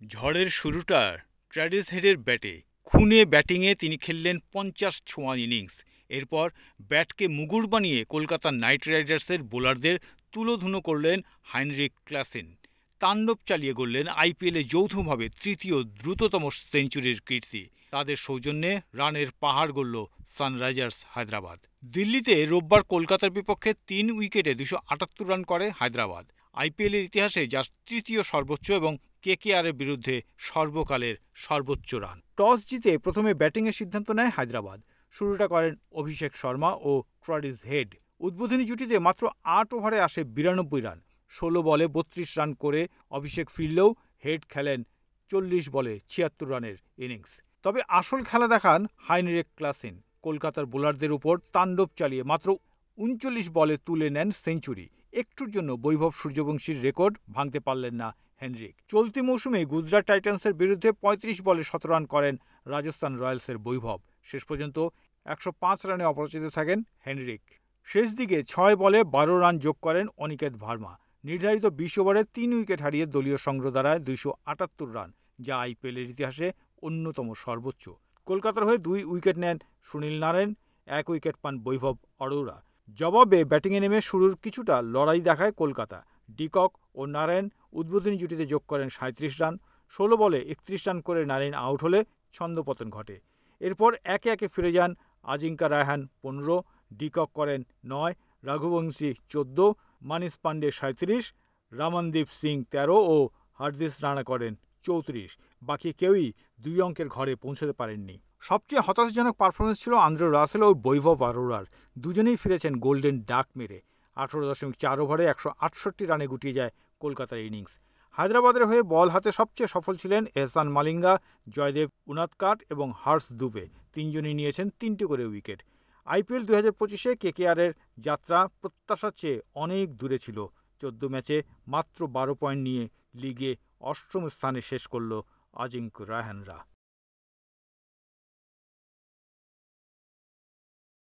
ঝড়ের শুরুটা ট্র্যাভিস হেডের ব্যাটে। খুনে ব্যাটিংয়ে তিনি খেললেন ৫০ ছোঁয়া ইনিংস। এরপর ব্যাটকে মুগুর বানিয়ে কলকাতা নাইট রাইডার্সের বোলারদের তুলোধুনো করলেন হাইনরিখ ক্লাসেন। তাণ্ডব চালিয়ে গড়লেন আইপিএলে যৌথভাবে তৃতীয় দ্রুততম সেঞ্চুরির কীর্তি। তাদের সৌজন্যে রানের পাহাড় গড়ল সানরাইজার্স হায়দ্রাবাদ। দিল্লিতে রোববার কলকাতার বিপক্ষে ৩ উইকেটে ২৭৮ রান করে হায়দ্রাবাদ। আইপিএলের ইতিহাসে যা তৃতীয় সর্বোচ্চ এবং কেকেআরের বিরুদ্ধে সর্বকালের সর্বোচ্চ রান। টস জিতে প্রথমে ব্যাটিংয়ের সিদ্ধান্ত নেয় হায়দ্রাবাদ। শুরুটা করেন অভিষেক শর্মা ও ট্র্যাভিস হেড। উদ্বোধনী জুটিতে মাত্র ৮ ওভারে আসে ৯২ রান। ১৬ বলে ৩২ রান করে অভিষেক ফিরলেও হেড খেলেন ৪০ বলে ৭৬ রানের ইনিংস। তবে আসল খেলা দেখান হাইনরিখ ক্লাসেন। কলকাতার বোলারদের উপর তাণ্ডব চালিয়ে মাত্র ৩৯ বলে তুলে নেন সেঞ্চুরি। একটুর জন্য বৈভব সূর্যবংশীর রেকর্ড ভাঙতে পারলেন না হেনরিক। চলতি মৌসুমে গুজরাট টাইটান্সের বিরুদ্ধে ৩৫ বলে ১৭ রান করেন রাজস্থান রয়্যালসের বৈভব। শেষ পর্যন্ত ১০৫ রানে অপরাজিত থাকেন হেনরিক। শেষ দিকে ৬ বলে ১২ রান যোগ করেন অনিকেত ভার্মা। নির্ধারিত ২০ ওভারে ৩ উইকেট হারিয়ে দলীয় সংগ্রহ দাঁড়ায় ২৭৮ রান, যা আইপিএলের ইতিহাসে অন্যতম সর্বোচ্চ। কলকাতার হয়ে ২ উইকেট নেন সুনীল নারায়ণ, ১ উইকেট পান বৈভব অরোরা। জবাবে ব্যাটিংয়ে নেমে শুরুর কিছুটা লড়াই দেখায় কলকাতা। ডিকক ও নারায়ণ উদ্বোধনী জুটিতে যোগ করেন ৩৭ রান। ১৬ বলে ৩১ রান করে নারায়ণ আউট হলে ছন্দপতন ঘটে। এরপর একে একে ফিরে যান আজিঙ্কা রায়হান ১৫, ডিকক করেন ৯, রঘুবংশী ১৪, মানিশ পান্ডে ৩৭, রমনদীপ সিং ১৩ ও হার্দিশ রানা করেন ৩৪। বাকি কেউই ২ অঙ্কের ঘরে পৌঁছতে পারেননি। সবচেয়ে হতাশাজনক পারফরমেন্স ছিল আন্দ্রে রাসেল ও বৈভব অরোরার। দুজনেই ফিরেছেন গোল্ডেন ডাক মেরে। ১৮.৪ ওভারে ১৬৮ রানে গুটিয়ে যায় কলকাতার ইনিংস। হায়দ্রাবাদের হয়ে বল হাতে সবচেয়ে সফল ছিলেন এহসান মালিঙ্গা, জয়দেব উনাদকাট এবং হর্ষ দুবে। তিনজনই নিয়েছেন ৩টি করে উইকেট। আইপিএল ২০২৫-এ কেকেআরের যাত্রা প্রত্যাশার চেয়ে অনেক দূরে ছিল। ১৪ ম্যাচে মাত্র ১২ পয়েন্ট নিয়ে লিগে ৮ম স্থানে শেষ করল আজিঙ্ক্য রায়হানরা।